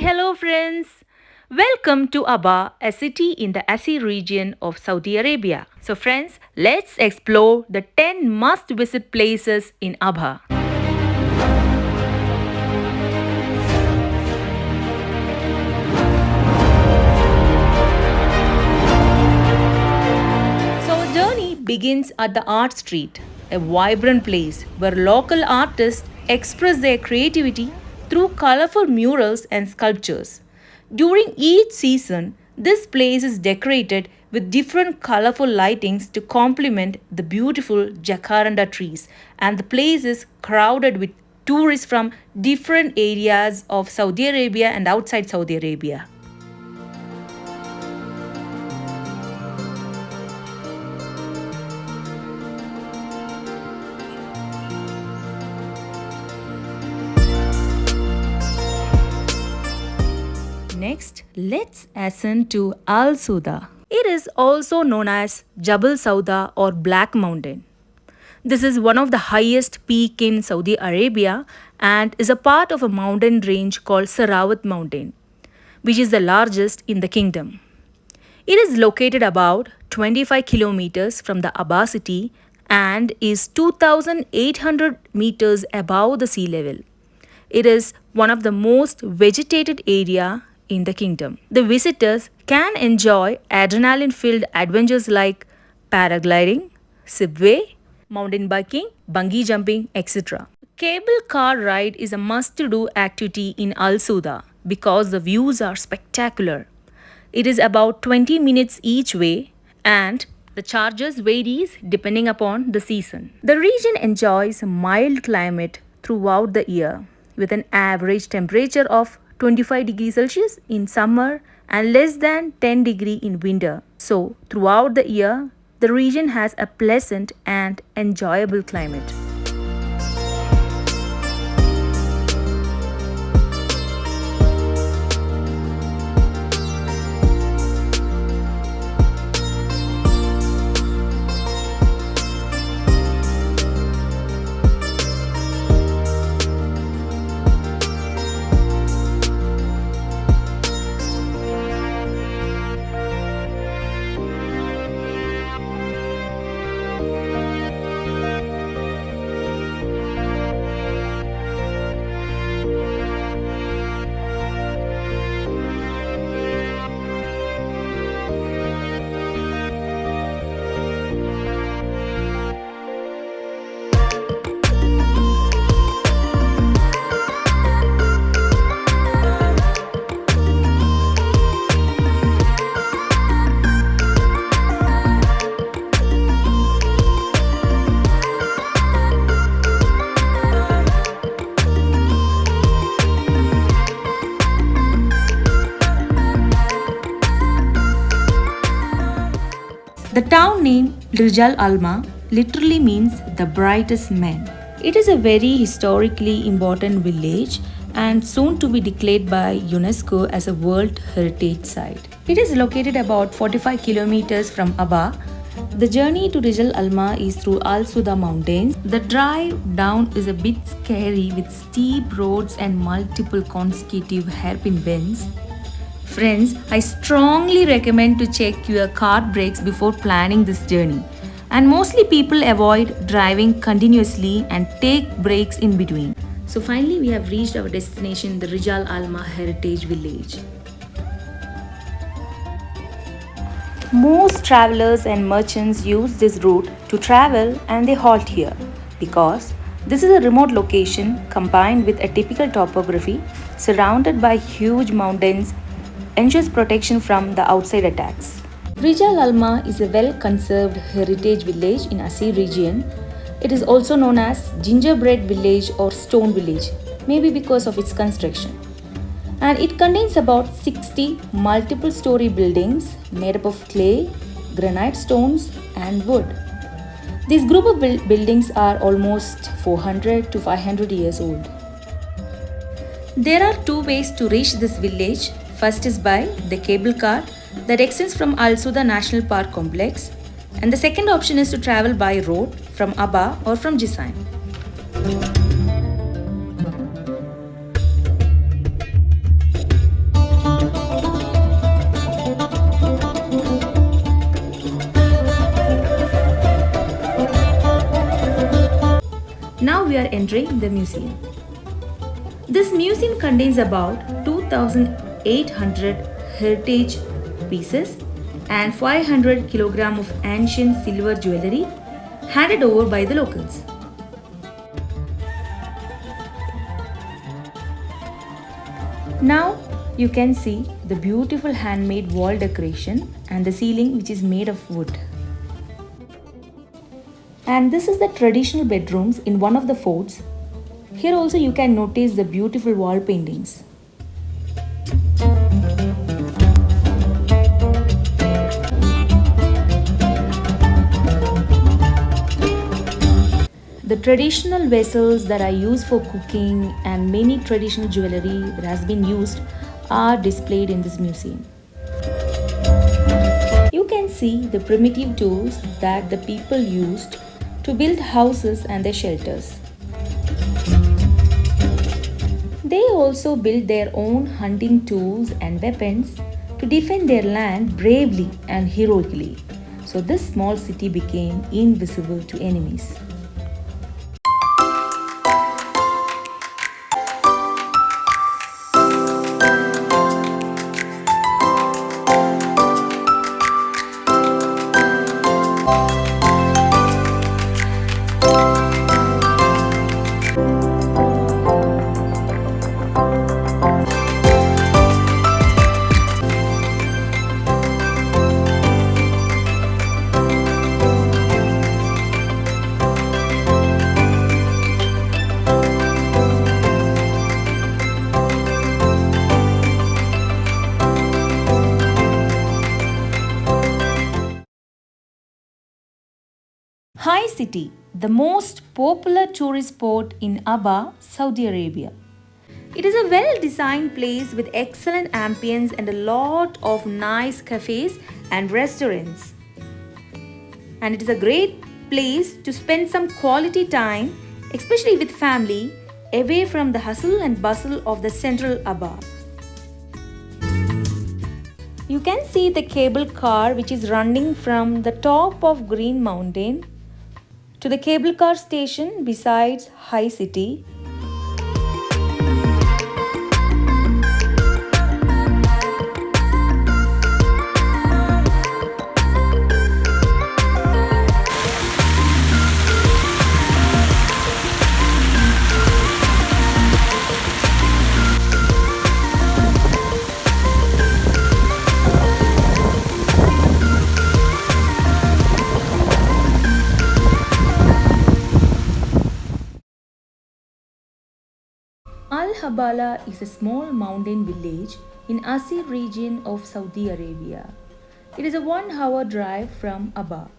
hello friends. Welcome to Abha, a city in the Aseer region of Saudi Arabia. So friends, let's explore the 10 must visit places in Abha. So our journey begins at the Art Street, a vibrant place where local artists express their creativity through colorful murals and sculptures. During each season, this place is decorated with different colorful lightings to complement the beautiful jacaranda trees, and the place is crowded with tourists from different areas of Saudi Arabia and outside Saudi Arabia. Next, let's ascend to Al-Soudah. It is also known as Jabal Souda or Black Mountain. This is one of the highest peak in Saudi Arabia and is a part of a mountain range called Sarawat Mountain, which is the largest in the kingdom. It is located about 25 kilometers from the Abha city and is 2,800 meters above the sea level. It is one of the most vegetated area in the kingdom. The visitors can enjoy adrenaline-filled adventures like paragliding, zipway, mountain biking, bungee jumping, etc. Cable car ride is a must-do activity in Al-Soudah because the views are spectacular. It is about 20 minutes each way and the charges varies depending upon the season. The region enjoys a mild climate throughout the year with an average temperature of 25 degrees Celsius in summer and less than 10 degrees in winter. So, throughout the year, the region has a pleasant and enjoyable climate. The town name Rijal Alma literally means the brightest men. It is a very historically important village and soon to be declared by UNESCO as a World Heritage Site. It is located about 45 kilometers from Abha. The journey to Rijal Alma is through Al-Souda Mountain. The drive down is a bit scary with steep roads and multiple consecutive hairpin bends. Friends, I strongly recommend to check your car brakes before planning this journey. And mostly people avoid driving continuously and take breaks in between. So finally we have reached our destination, the Rijal Almaa Heritage Village. Most travelers and merchants use this route to travel and they halt here because this is a remote location combined with a typical topography surrounded by huge mountains ensures protection from the outside attacks. Rijal Alma is a well-conserved heritage village in Aseer region. It is also known as gingerbread village or stone village, maybe because of its construction. And it contains about 60 multiple-story buildings made up of clay, granite stones and wood. These group of buildings are almost 400 to 500 years old. There are two ways to reach this village. First is by the cable car that extends from Al-Soudah National Park Complex, and the second option is to travel by road from Abha or from Jisain. we are entering the museum. This museum contains about 2,800 heritage pieces and 500 kg of ancient silver jewelry handed over by the locals. Now you can see the beautiful handmade wall decoration and the ceiling which is made of wood. And this is the traditional bedrooms in one of the forts. Here also you can notice the beautiful wall paintings. The traditional vessels that are used for cooking and many traditional jewelry that has been used are displayed in this museum. You can see the primitive tools that the people used to build houses and their shelters. They also built their own hunting tools and weapons to defend their land bravely and heroically. So this small city became invisible to enemies. Highcity, the most popular tourist spot in Abha, Saudi Arabia. It is a well-designed place with excellent ambience and a lot of nice cafes and restaurants. And it is a great place to spend some quality time, especially with family, away from the hustle and bustle of the central Abha. You can see the cable car which is running from the top of Green Mountain to the cable car station besides Highcity. Habala is a small mountain village in Aseer region of Saudi Arabia. It is a 1-hour drive from Abha.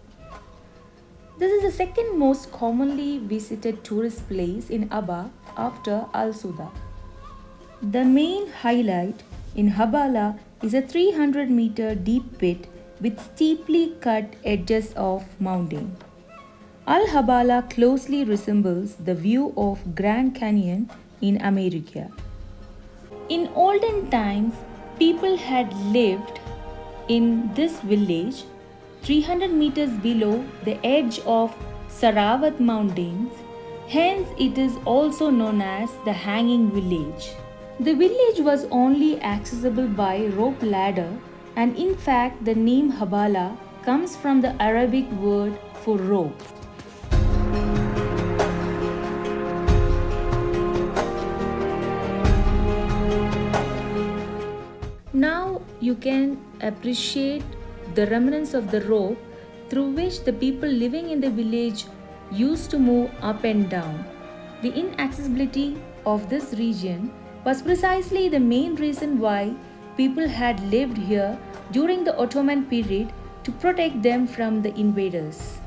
This is the second most commonly visited tourist place in Abha after Al-Soudah. The main highlight in Habala is a 300-meter deep pit with steeply cut edges of mountain. Al-Habala closely resembles the view of Grand Canyon in America. In olden times, people had lived in this village 300 meters below the edge of Sarawat Mountains, hence it is also known as the Hanging Village. The village was only accessible by rope ladder, and in fact the name Habala comes from the Arabic word for rope. Now you can appreciate the remnants of the rope through which the people living in the village used to move up and down. The inaccessibility of this region was precisely the main reason why people had lived here during the Ottoman period to protect them from the invaders.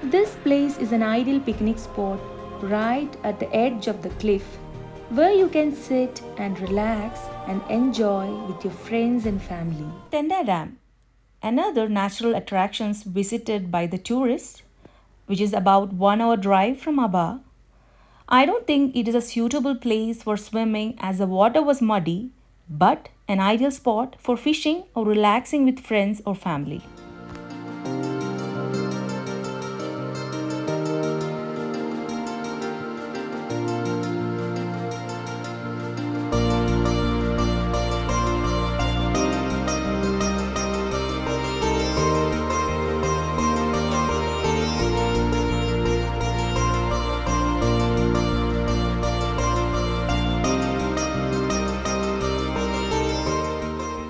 This place is an ideal picnic spot right at the edge of the cliff where you can sit and relax and enjoy with your friends and family. Tadam, another natural attractions visited by the tourists, which is about 1-hour drive from Abha. I don't think it is a suitable place for swimming as the water was muddy, but an ideal spot for fishing or relaxing with friends or family.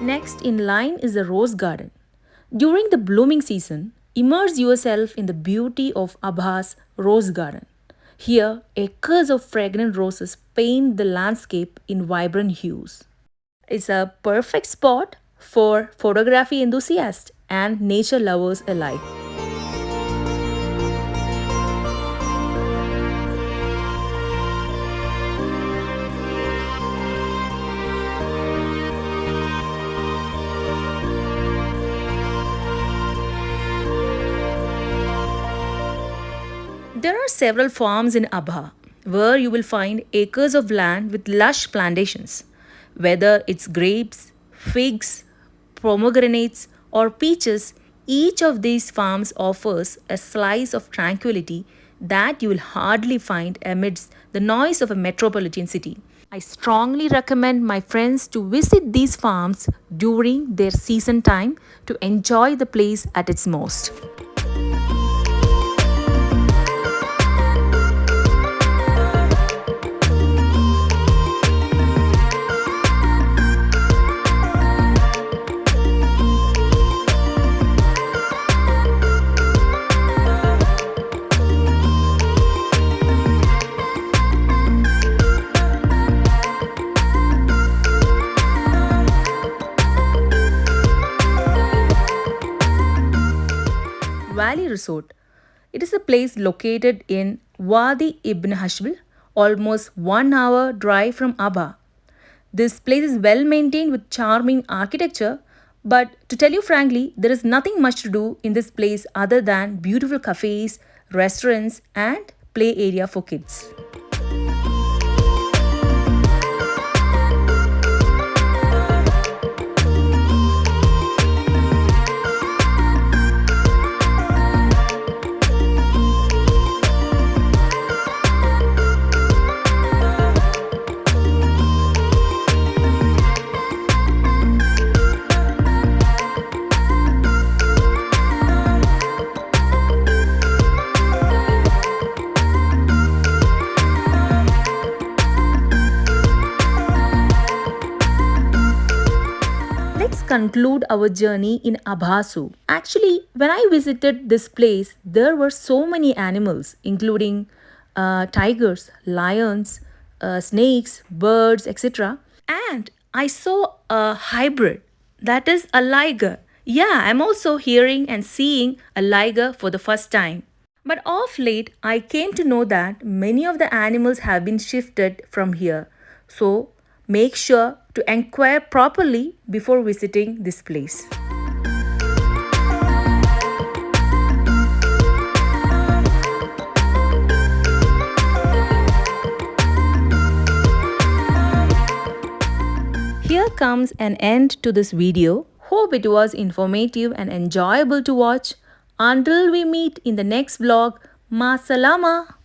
Next in line is the rose garden. During the blooming season, immerse yourself in the beauty of Abha's rose garden. Here, acres of fragrant roses paint the landscape in vibrant hues. It's a perfect spot for photography enthusiasts and nature lovers alike. There are several farms in Abha where you will find acres of land with lush plantations. Whether it's grapes, figs, pomegranates, or peaches, each of these farms offers a slice of tranquility that you will hardly find amidst the noise of a metropolitan city. I strongly recommend my friends to visit these farms during their season time to enjoy the place at its most. Valley Resort. It is a place located in Wadi Ibn Hashbal, almost 1 hour drive from Abha. This place is well maintained with charming architecture, but to tell you frankly, there is nothing much to do in this place other than beautiful cafes, restaurants, and play area for kids. Let's conclude our journey in Abha. Actually, when I visited this place, there were so many animals, including tigers, lions, snakes, birds, etc. And I saw a hybrid, that is a liger. Yeah, I'm also hearing and seeing a liger for the first time. But of late, I came to know that many of the animals have been shifted from here. So, make sure to inquire properly before visiting this place. Here comes an end to this video. Hope it was informative and enjoyable to watch. Until we meet in the next vlog, Ma Salama.